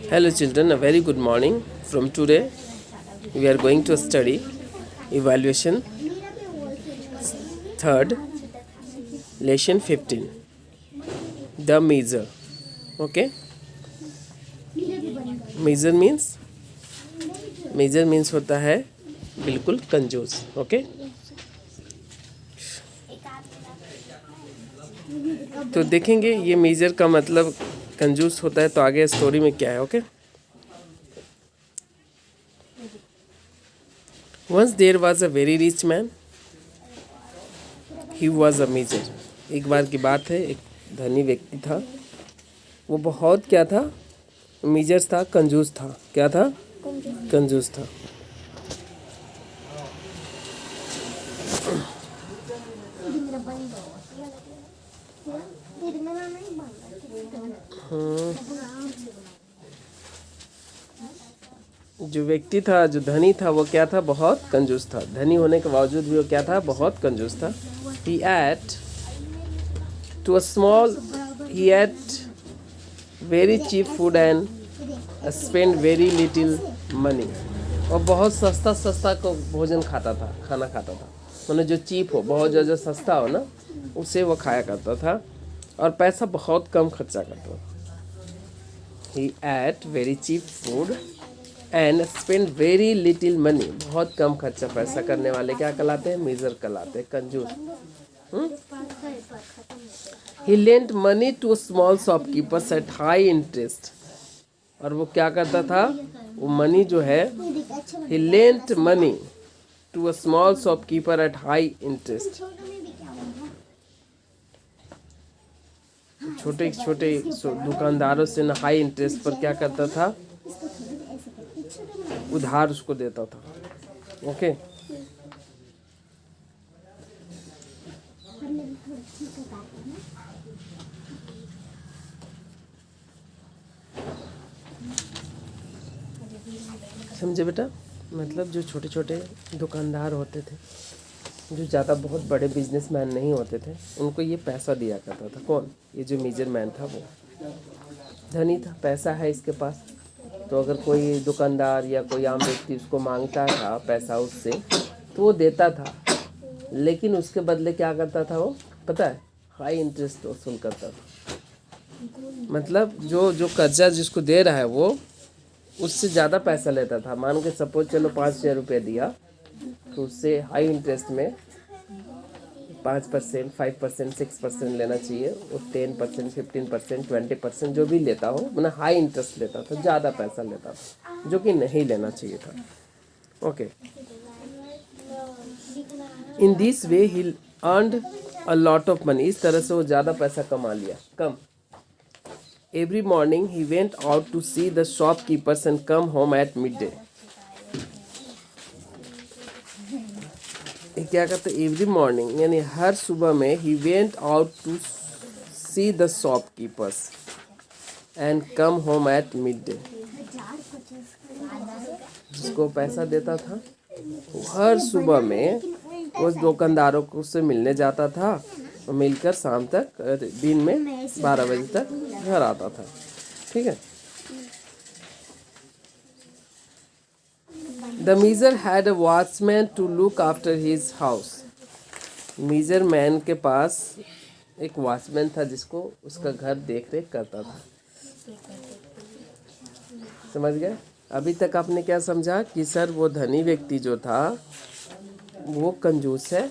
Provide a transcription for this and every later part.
Hello children, a very good morning. From today, we are going to study evaluation third, lesson 15, the measure. Okay, measure means होता है बिल्कुल कंजूस. Okay, तो देखेंगे ये major का मतलब कंजूस होता है तो आगे स्टोरी में क्या है. Okay, once there was a very rich man, he was a major. एक बार की बात है, एक धनी व्यक्ति था. वो बहुत क्या था, मेजर था, कंजूस था. क्या था? कंजूस था. जो व्यक्ति था, जो धनी था, वो क्या था? बहुत कंजूस था. धनी होने के बावजूद भी वो क्या था? बहुत कंजूस था. He ate to a small, he ate very cheap food and spent very little money. और बहुत सस्ता सस्ता को भोजन खाता था, खाना खाता था. मतलब जो चीप हो, बहुत जो सस्ता हो ना, उसे वो खाया करता था और पैसा बहुत कम खर्चा करता था. He ate very cheap food and spent very little money. बहुत कम खर्चा पैसा करने वाले क्या कहलाते हैं? मेजर कहलाते हैं, कंजूस. He lent money to small shopkeepers at high interest. और वो क्या करता था? वो मनी जो है, he lent money to a small shopkeeper at high interest. छोटे छोटे दुकानदारों से ना हाई इंटरेस्ट पर क्या करता था? उधार उसको देता था. ओके, समझे बेटा? मतलब जो छोटे छोटे दुकानदार होते थे, जो ज़्यादा बहुत बड़े बिजनेसमैन नहीं होते थे, उनको ये पैसा दिया करता था. कौन? ये जो मेजर मैन था, वो धनी था, पैसा है इसके पास. तो अगर कोई दुकानदार या कोई आम व्यक्ति उसको मांगता था पैसा उससे, तो वो देता था. लेकिन उसके बदले क्या करता था वो? पता है? हाई इंटरेस्ट वसूल करता था. मतलब जो कर्जा जिसको दे रहा है वो उससे ज़्यादा पैसा लेता था. मान के सपोज चलो 5,000 रुपये दिया, तो उससे हाई इंटरेस्ट में 5%, 5%, 6% लेना चाहिए. वो 10%, 15%, 20% जो भी लेता हो, मतलब हाई इंटरेस्ट लेता था, ज़्यादा पैसा लेता था, जो कि नहीं लेना चाहिए था. Okay, in this way he earned a lot of money. इस तरह से वो ज़्यादा पैसा कमा लिया. कम. Every morning he went out to see the shopkeepers and come home at midday. क्या करते? एवरी मॉर्निंग यानी हर सुबह में he went out to see the shopkeepers and come home at midday. जिसको पैसा देता था, वो हर सुबह में उस दुकानदारों को से मिलने जाता था और मिलकर शाम तक, दिन में 12 बजे तक घर आता था. ठीक है. The measure had a watchman to look after his house. Major man के पास एक वॉचमैन था जिसको उसका घर देख रेख करता था. समझ गए? अभी तक आपने क्या समझा कि सर वो धनी व्यक्ति जो था वो कंजूस है.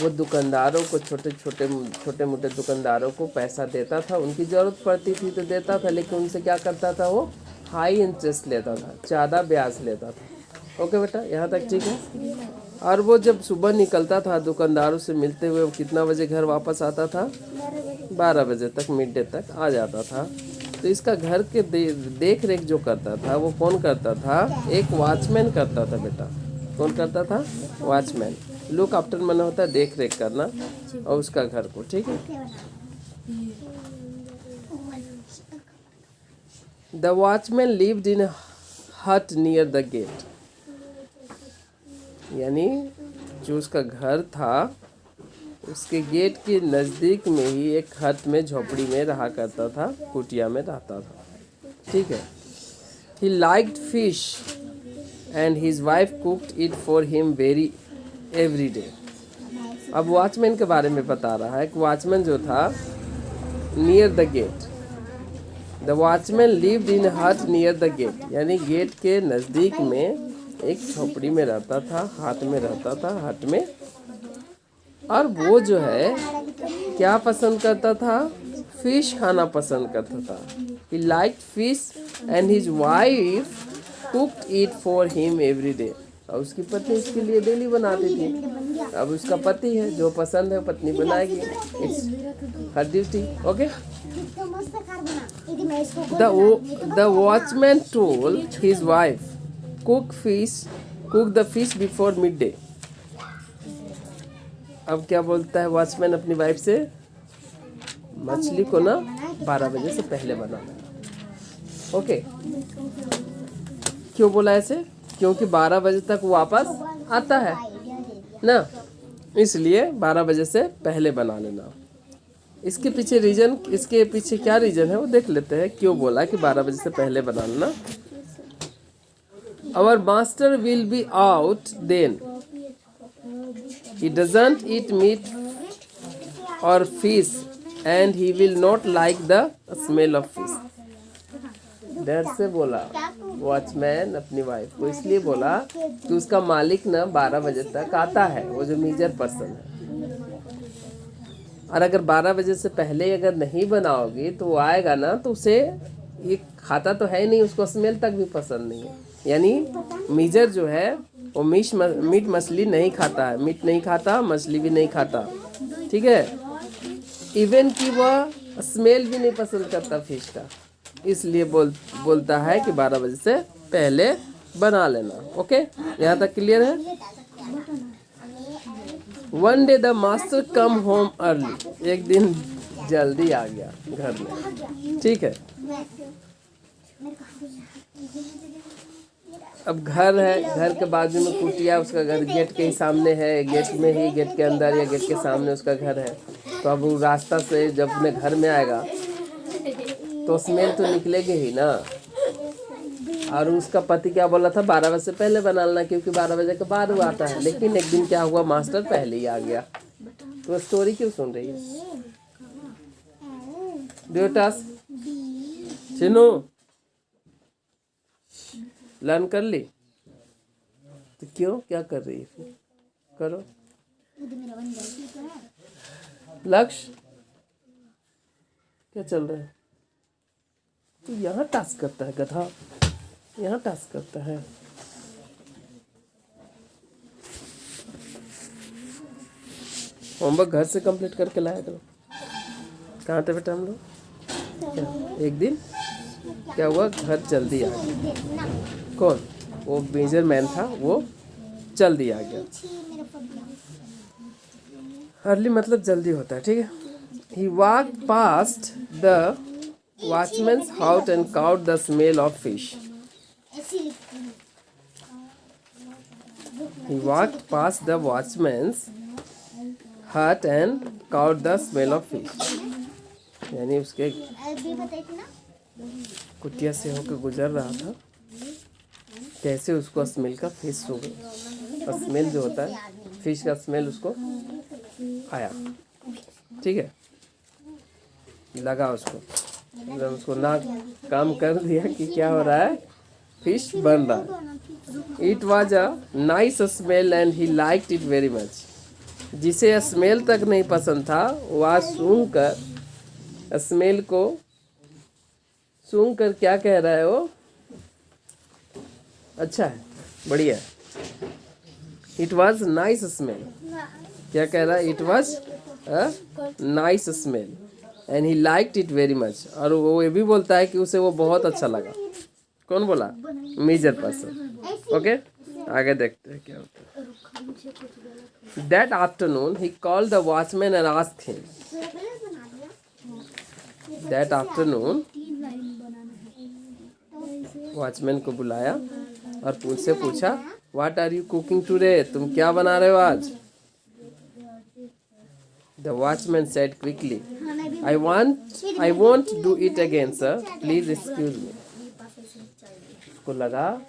वो दुकानदारों को, छोटे मोटे दुकानदारों को पैसा देता था, उनकी ज़रूरत पड़ती थी तो देता था, लेकिन उनसे क्या करता था? वो हाई इंटरेस्ट लेता था, ज़्यादा ब्याज लेता था. ओके बेटा, यहाँ तक ठीक है. और वो जब सुबह निकलता था दुकानदारों से मिलते हुए, वो कितना बजे घर वापस आता था? 12 बजे तक, मिड डे तक आ जाता था. तो इसका घर के देख रेख जो करता था वो कौन करता था? एक वॉचमैन करता था बेटा. कौन करता था? वॉचमैन. लुक आफ्टर माना होता है देख रेख करना, और उसका घर को. ठीक है. The watchman lived in a hut near the gate. यानी जो उसका घर था उसके गेट के नज़दीक में ही एक हट में, झोपड़ी में रहा करता था, कुटिया में रहता था. ठीक है. He liked fish and his wife cooked it for him every day. अब वॉचमैन के बारे में बता रहा है कि वॉचमैन जो था near the gate. The watchman lived in hut near the gate, यानी गेट के नज़दीक में एक झोपड़ी में रहता था, हाथ में रहता था, हट में. और वो जो है क्या पसंद करता था? फिश खाना पसंद करता था. He liked fish and his wife cooked it for him every day. और उसकी पत्नी उसके लिए डेली बनाती थी. अब उसका पति है, जो पसंद है पत्नी बनाएगी. It's her duty. Okay. The watchman told his wife, cook the fish before midday. अब क्या बोलता है वॉचमैन अपनी वाइफ से? मछली को ना 12 बजे से पहले बनाना. ओके. क्यों बोला ऐसे? क्योंकि 12 बजे तक वापस आता है ना, इसलिए 12 बजे से पहले बना लेना. इसके पीछे क्या रीजन है वो देख लेते हैं. क्यों बोला कि 12 बजे से पहले बना लेना? Our master will be out then. He doesn't eat meat or fish and he will not like the smell of fish. डर से बोला वॉचमैन अपनी वाइफ को, इसलिए बोला कि उसका मालिक ना 12 बजे तक आता है, वो जो मेजर पर्सन है. और अगर 12 बजे से पहले अगर नहीं बनाओगी तो वो आएगा ना, तो उसे ये खाता तो है नहीं, उसको स्मेल तक भी पसंद नहीं है. यानी मेजर जो है वो मीट मछली नहीं खाता है, मीट नहीं खाता, मछली भी नहीं खाता. ठीक है. इवन कि वह स्मेल भी नहीं पसंद करता फिश का, इसलिए बोलता है कि 12 बजे से पहले बना लेना. ओके. यहाँ तक क्लियर है? One day the master come home early. एक दिन जल्दी आ गया घर में. ठीक है. अब घर है, घर के बाजू में कुटिया, उसका घर गेट के ही सामने है, गेट के अंदर या गेट के सामने उसका घर है. तो अब वो रास्ता से जब अपने घर में आएगा तो स्मेल तो निकलेगी ही ना. और उसका पति क्या बोला था? 12 बजे से पहले बना लेना, क्योंकि 12 बजे के बाद वो आता है. लेकिन एक दिन क्या हुआ? मास्टर पहले ही आ गया. तो स्टोरी क्यों सुन रही है? ड्यूटास चिनू लर्न कर ली तो क्यों क्या कर रही है? फिर करो. लक्ष्य क्या चल रहा है? तो यहाँ टास्क करता है गधा, यहाँ टास्क करता है. होमवर्क घर से कंप्लीट करके लाया करो. कहाँ थे बेटा हम लोग? एक दिन क्या हुआ? घर जल्दी आ गया. कौन? वो मेजर मैन था, वो जल्दी आ गया. अर्ली मतलब जल्दी होता है. ठीक है. He walked past the watchman's house and caught the smell of fish. He walked past the watchman's hut and caught the smell of fish. यानी उसके कुटिया से होकर गुजर रहा था, कैसे उसको स्मेल का फिश हो गया. स्मेल जो होता है फिश का स्मेल उसको आया. ठीक है. लगा उसको, जब उसको ना काम कर दिया कि क्या हो रहा है, फिश बन रहा है. It was a nice smell and he liked it very much. जिसे स्मेल तक नहीं पसंद था, वह सूंघकर स्मेल को सूंघकर क्या कह रहा है वो? अच्छा है, बढ़िया है. It was nice smell. क्या कह रहा है? It was a nice smell and he liked it very much. और वो ये भी बोलता है कि उसे वो बहुत अच्छा लगा. कौन बोला? Major person. ओके. आगे देखते हैं क्या होता है. That afternoon he called the watchman and asked him. That afternoon watchman को बुलाया और उससे पूछा, what are you cooking today? तुम क्या बना रहे हो आज? The watchman said quickly, I won't do it again, sir. Please excuse me. उसको लगा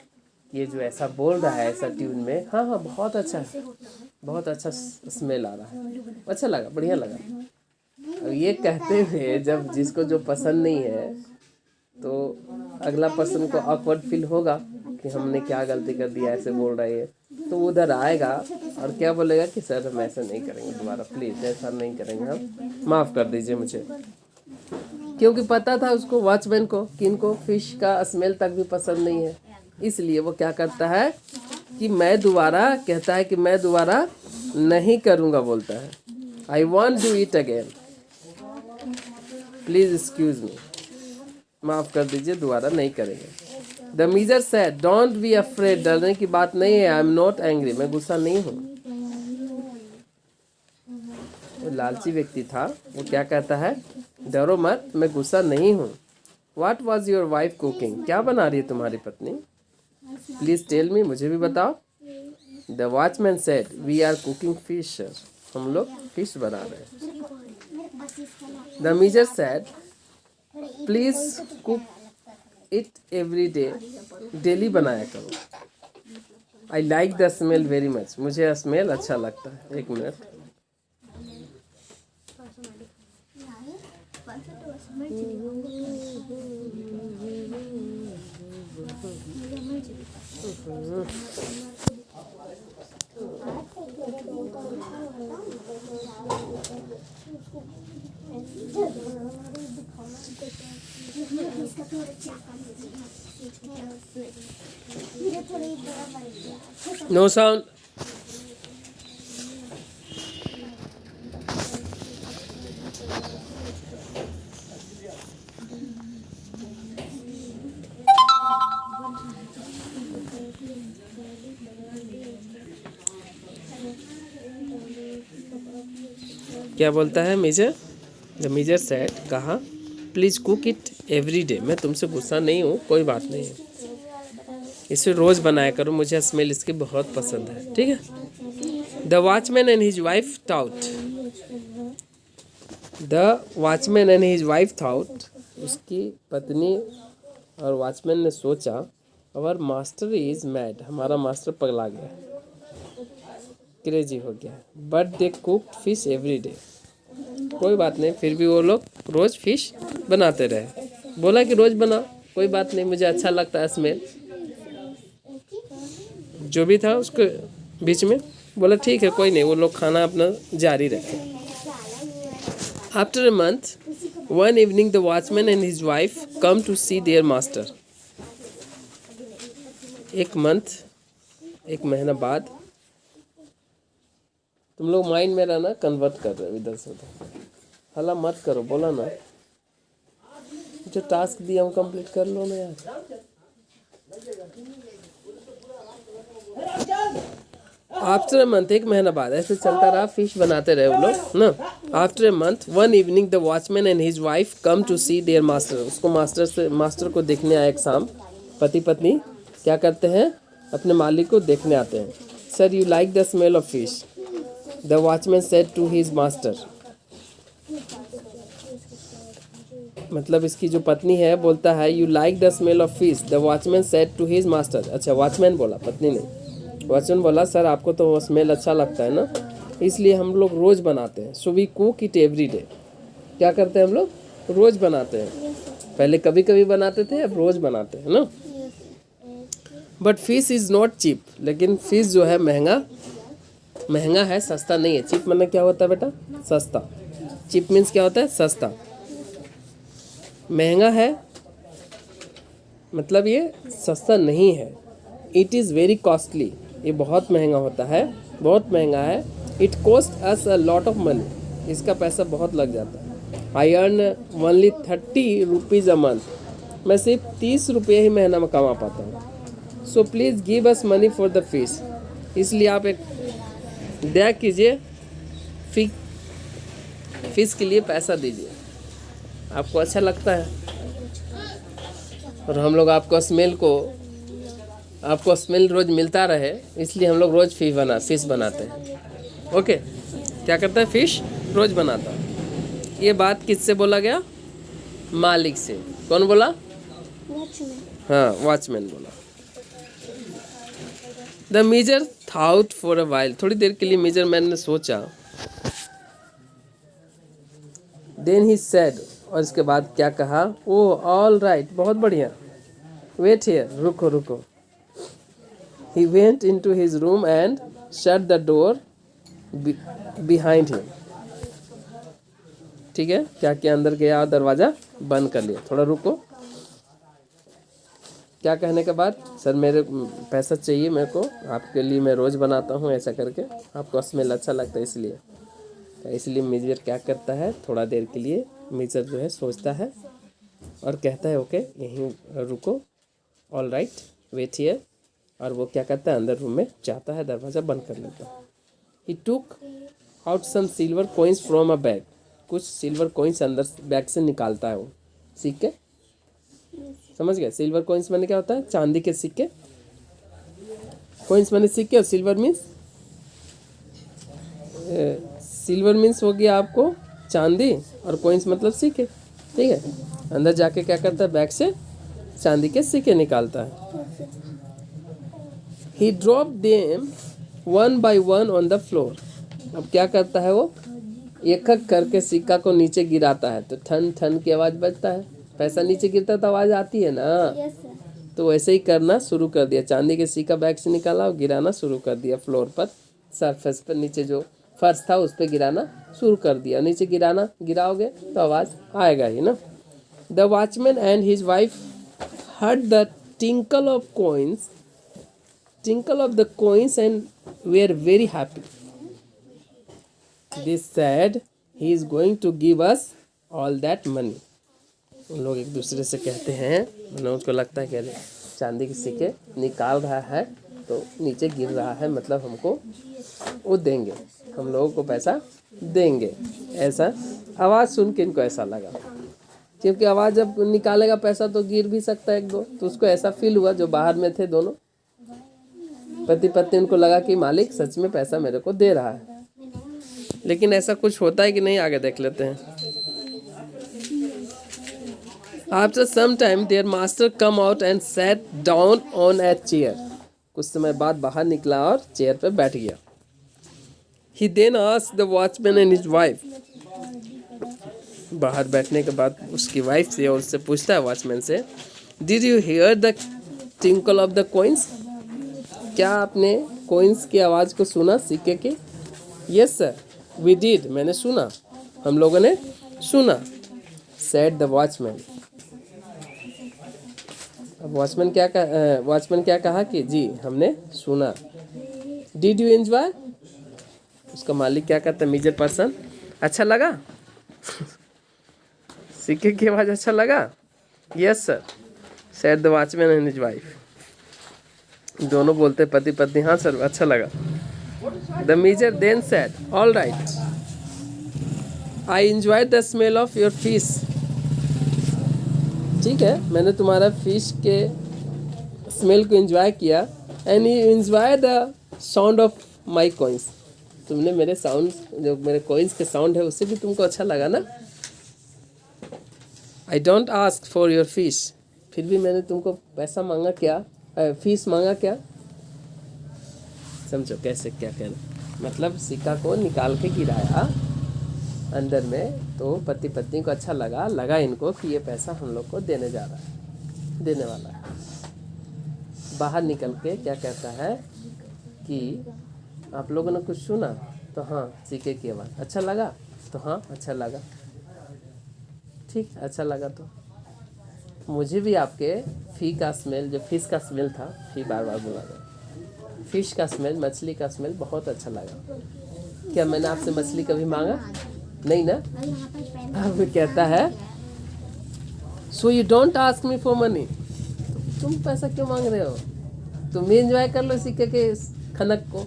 ये जो ऐसा बोल रहा है ऐसा ट्यून में, हाँ हाँ बहुत अच्छा है, बहुत अच्छा स्मेल आ रहा है, अच्छा लगा, बढ़िया लगा। अब ये कहते हुए जब जिसको जो पसंद नहीं है तो अगला पर्सन को ऑकवर्ड फील होगा कि हमने क्या गलती कर दिया, ऐसे बोल रहा है, तो वो उधर आएगा और क्या बोलेगा कि सर हम ऐसा नहीं करेंगे दोबारा, प्लीज़ ऐसा नहीं करेंगे, हम माफ़ कर दीजिए मुझे। क्योंकि पता था उसको, वॉचमैन को, कि इनको फिश का स्मेल तक भी पसंद नहीं है, इसलिए वो क्या करता है कि मैं दोबारा, कहता है कि मैं दोबारा नहीं करूँगा, बोलता है I won't do it again, please excuse me, माफ़ कर दीजिए, दोबारा नहीं करेंगे। The major said don't be afraid, डरने की बात नहीं है, आई एम नॉट एंग्री, मैं गुस्सा नहीं हूँ। वो लालची व्यक्ति था, वो क्या कहता है, डरो मत, मैं गुस्सा नहीं हूँ। What was your wife cooking, क्या बना रही है तुम्हारी पत्नी, प्लीज़ टेल मी, मुझे भी बताओ। The watchman said we are cooking fish, हम लोग फिश बना रहे हैं। The major said please cook it every day, daily बनाया करो। I like the smell very much, मुझे स्मेल अच्छा लगता है। एक मिनट, नो साउंड। क्या बोलता है मेजर, द मेजर सेड, कहा please cook it every day, मैं तुमसे गुस्सा नहीं हूँ, कोई बात नहीं है, इसे रोज़ बनाया करो, मुझे स्मेल इसकी बहुत पसंद है, ठीक है। The watchman and his wife thought, the watchman and his wife thought, उसकी पत्नी और वॉचमैन ने सोचा, अवर मास्टर इज मैड, हमारा मास्टर पगला गया, क्रेजी हो गया, but they cooked fish every day, कोई बात नहीं, फिर भी वो लोग रोज़ फिश बनाते रहे। बोला कि रोज़ बना, कोई बात नहीं, मुझे अच्छा लगता है स्मेल, जो भी था उसके बीच में बोला ठीक है, कोई नहीं, वो लोग खाना अपना जारी रखे। After a month, one evening the watchman and his wife come to see their master, एक महीना बाद, तुम लोग माइंड में रहना, कन्वर्ट कर रहे हो इधर से उधर, हल्ला मत करो, बोला ना, जो टास्क दिया हम कंप्लीट कर लो ना यार। आफ्टर अ मंथ, एक महीना बाद, ऐसे चलता रहा, फिश बनाते रहे वो लोग ना। After a month, one evening the watchman and his wife come to see their master, उसको मास्टर को देखने आए। एक शाम पति पत्नी क्या करते हैं, अपने मालिक को देखने आते हैं। Sir you like the smell of fish, the watchman said to his master, मतलब इसकी जो पत्नी है बोलता है you like the smell of fish, the watchman said to his master, अच्छा वॉचमैन बोला, पत्नी ने, वॉचमैन बोला सर आपको तो वो स्मेल अच्छा लगता है ना, इसलिए हम लोग रोज़ बनाते हैं, so we cook it every day, क्या करते हैं हम लोग, रोज़ बनाते हैं, पहले कभी कभी बनाते थे, अब रोज़ बनाते हैं ना। But fish is not cheap, लेकिन फिश जो है महंगा है, सस्ता नहीं है। चीप मतलब क्या होता है बेटा, सस्ता, चीप मीन्स क्या होता है, सस्ता, महंगा है मतलब ये सस्ता नहीं है। इट इज़ वेरी कॉस्टली, ये बहुत महंगा होता है, बहुत महंगा है। It cost us a lot of money, इसका पैसा बहुत लग जाता है। I earn only 30 rupees a month, मैं सिर्फ 30 रुपये ही महीना में कमा पाता हूँ। So please give us money for the fish, इसलिए आप एक दया कीजिए, फिश के लिए पैसा दीजिए, आपको अच्छा लगता है और हम लोग आपको स्मेल रोज़ मिलता रहे, इसलिए हम लोग रोज़ फिश बनाते हैं। ओके, क्या करता है, फिश रोज़ बनाता है। ये बात किससे बोला गया, मालिक से। कौन बोला, हाँ वॉचमैन बोला। The major thought for a while, थोड़ी देर के लिए मेजर मैन ने सोचा। देन ही सेड, और इसके बाद क्या कहा, ओह ऑल राइट, बहुत बढ़िया, वेट हियर, रुको रुको। He went into his room and shut the door behind him. ठीक है, क्या किया, अंदर गया और दरवाजा बंद कर लिया। थोड़ा रुको, क्या कहने के बाद, सर मेरे पैसा चाहिए मेरे को, आपके लिए मैं रोज़ बनाता हूँ ऐसा करके, आपको स्मेल अच्छा लगता है इसलिए। तो इसलिए मेजर क्या करता है, थोड़ा देर के लिए मेजर जो है सोचता है और कहता है ओके यहीं रुको, ऑल राइट वेट हियर। और वो क्या करता है, अंदर रूम में जाता है, दरवाज़ा बंद कर लेता है। He took out some silver coins from a bag, कुछ सिल्वर कॉइन्स अंदर बैग से निकालता है वो, सिक्के, समझ गए। सिल्वर कॉइन्स माने क्या होता है, चांदी के सिक्के। कॉइन्स माने सिक्के और सिल्वर मीन्स, सिल्वर मीन्स हो गया आपको चांदी और कॉइन्स मतलब सिक्के। ठीक है, अंदर जाके क्या करता है, बैग से चांदी के सिक्के निकालता है। He drop them one by one on the floor, अब क्या करता है वो, एक एक करके सिक्का को नीचे गिराता है तो ठन ठन की आवाज़ बजता है। पैसा नीचे गिरता तो आवाज़ आती है ना, तो वैसे ही करना शुरू कर दिया। चांदी के सिक्का बैग से निकाला और गिराना शुरू कर दिया फ्लोर पर, सरफेस पर, नीचे जो फर्श था उस पर गिराना शुरू कर दिया। नीचे गिराना, गिराओगे तो आवाज़ आएगा ही ना। The watchman and his wife heard the tinkle of coins, tinkle of the coins and were very happy. They said he is going to give us all that money. उन लोग एक दूसरे से कहते हैं, मनोज को लगता है कि अरे चांदी के सिक्के निकाल रहा है तो नीचे गिर रहा है, मतलब हमको वो देंगे, हम लोगों को पैसा देंगे। ऐसा आवाज़ सुन के इनको ऐसा लगा, क्योंकि आवाज़ जब निकालेगा पैसा तो गिर भी सकता है एक दो, तो उसको ऐसा फील हुआ, जो बाहर में थे दोनों पति पत्नी, उनको लगा कि मालिक सच में पैसा मेरे को दे रहा है। लेकिन ऐसा कुछ होता है कि नहीं, आगे देख लेते हैं। After some time their master come out and sat down on a chair. कुछ समय बाद बाहर निकला और चेयर पे बैठ गया। He then asked the watchman and his wife. बाहर बैठने के बाद उसकी वाइफ से और उससे पूछता है वॉचमैन से, Did you hear the tinkle of the coins? क्या आपने कॉइन्स की आवाज़ को सुना, सिक्के की? यस सर वी डिड, मैंने सुना, हम लोगों ने सुना। सेड द वॉचमैन, अब वॉचमैन क्या कहा कि जी हमने सुना। डिड यू एंजॉय, उसका मालिक क्या कहता है, मेजर पर्सन, अच्छा लगा सिक्के की आवाज़ अच्छा लगा? Yes sir, said the watchman and his wife, दोनों बोलते पति पत्नी, हाँ सर अच्छा लगा। The major then said, all right I enjoy the smell of your fish. ठीक है, मैंने तुम्हारा फिश के स्मेल को एंजॉय किया। And you enjoy the sound of my coins, तुमने मेरे साउंड, जो मेरे कॉइन्स के साउंड है उससे भी तुमको अच्छा लगा ना। I don't ask for your fish, फिर भी मैंने तुमको पैसा मांगा क्या, फीस मांगा क्या? समझो कैसे क्या कहना, मतलब सिक्का को निकाल के गिराया अंदर में, तो पति पत्नी को अच्छा लगा इनको कि ये पैसा हम लोग को देने जा रहा है, देने वाला है। बाहर निकल के क्या कहता है कि आप लोगों ने कुछ सुना? तो हाँ सिक्के की आवाज़, अच्छा लगा? तो हाँ अच्छा लगा। ठीक, अच्छा लगा तो मुझे भी आपके फी का स्मेल, जो फिश का स्मेल था, फी बार बार बोला गया, फिश का स्मेल, मछली का स्मेल बहुत अच्छा लगा। क्या मैंने आपसे मछली कभी मांगा? नहीं ना। अब कहता है so you don't ask me for money, तुम पैसा क्यों मांग रहे हो, तुम भी एंजॉय कर लो सिक्के के खनक को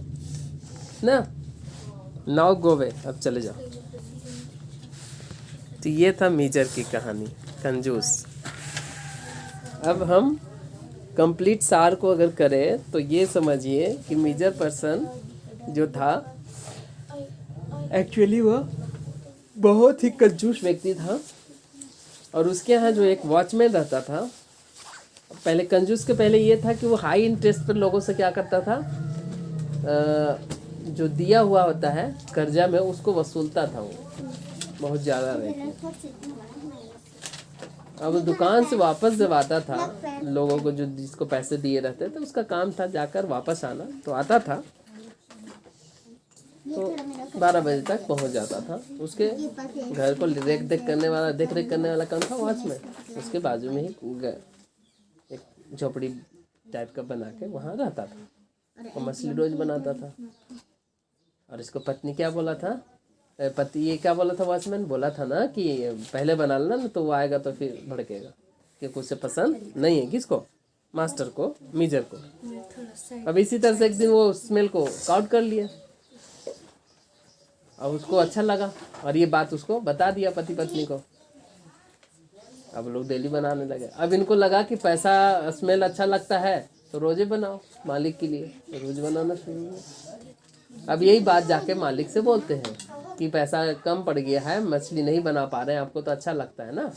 ना। नाउ गो वे, अब चले जाओ। तो ये था मेजर की कहानी, कंजूस। अब हम कंप्लीट सार को अगर करें तो ये समझिए कि मेजर पर्सन जो था एक्चुअली वह बहुत ही कंजूस व्यक्ति था, और उसके यहाँ जो एक वॉचमैन रहता था पहले कंजूस के पहले ये था कि वो हाई इंटरेस्ट पर लोगों से क्या करता था, जो दिया हुआ होता है कर्जा में उसको वसूलता था वो बहुत ज़्यादा रहती। अब दुकान से वापस जब आता था लोगों को, जो जिसको पैसे दिए रहते थे उसका काम था जाकर वापस आना, तो आता था तो 12 बजे तक पहुंच जाता था। उसके घर को देख रेख करने वाला कौन था, वॉचमैन। उसके बाजू में ही एक झोपड़ी टाइप का बना के वहाँ रहता था और मछली रोज बनाता था। और इसको पत्नी क्या बोला था, पति ये क्या बोला था, वॉचमैन बोला था ना कि पहले बना लेना ना, तो वो आएगा तो फिर भड़केगा क्योंकि उसे पसंद नहीं है। किसको, मास्टर को, मीजर को। अब इसी तरह से एक दिन वो स्मेल को काउंट कर लिया और उसको अच्छा लगा और ये बात उसको बता दिया पति पत्नी को। अब लोग डेली बनाने लगे। अब इनको लगा कि पैसा स्मेल अच्छा लगता है तो रोजे बनाओ मालिक के लिए, तो रोज बनाना शुरू हुआ। अब यही बात जाके मालिक से बोलते हैं कि पैसा कम पड़ गया है, मछली नहीं बना पा रहे हैं, आपको तो अच्छा लगता है ना।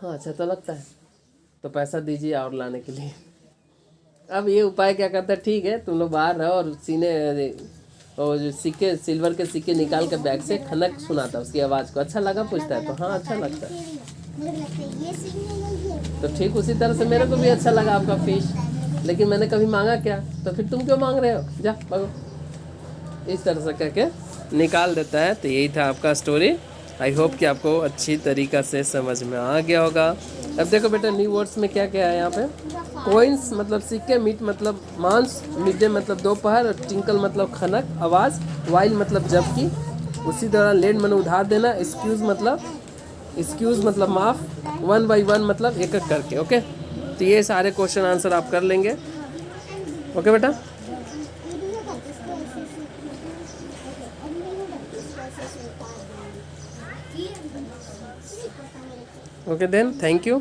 हाँ अच्छा तो लगता है, तो पैसा दीजिए और लाने के लिए। अब ये उपाय क्या करता है, ठीक है तुम लोग बाहर रहो और सीने और जो सिक्के, सिल्वर के सिक्के निकाल कर बैग से खनक सुनाता उसकी आवाज़ को। अच्छा लगा, पूछता है तो हाँ अच्छा लगता है। तो ठीक उसी तरह से मेरे को भी अच्छा लगा आपका फिश, लेकिन मैंने कभी मांगा क्या, तो फिर तुम क्यों मांग रहे हो, जा भागो। इस तरह से करके निकाल देता है। तो यही था आपका स्टोरी। आई होप कि आपको अच्छी तरीक़ा से समझ में आ गया होगा। अब देखो बेटा न्यू वर्ड्स में क्या क्या है यहाँ पे। कोइंस मतलब सिक्के, मीट मतलब मांस, मिड डे मतलब दोपहर, और टिंकल मतलब खनक आवाज़, वाइल मतलब जबकि। उसी तरह लेंड मैंने उधार देना, एक्सक्यूज़ मतलब माफ़, 1 by 1 मतलब एक एक करके। ओके, तो ये सारे क्वेश्चन आंसर आप कर लेंगे। ओके बेटा, ओके देन थैंक यू।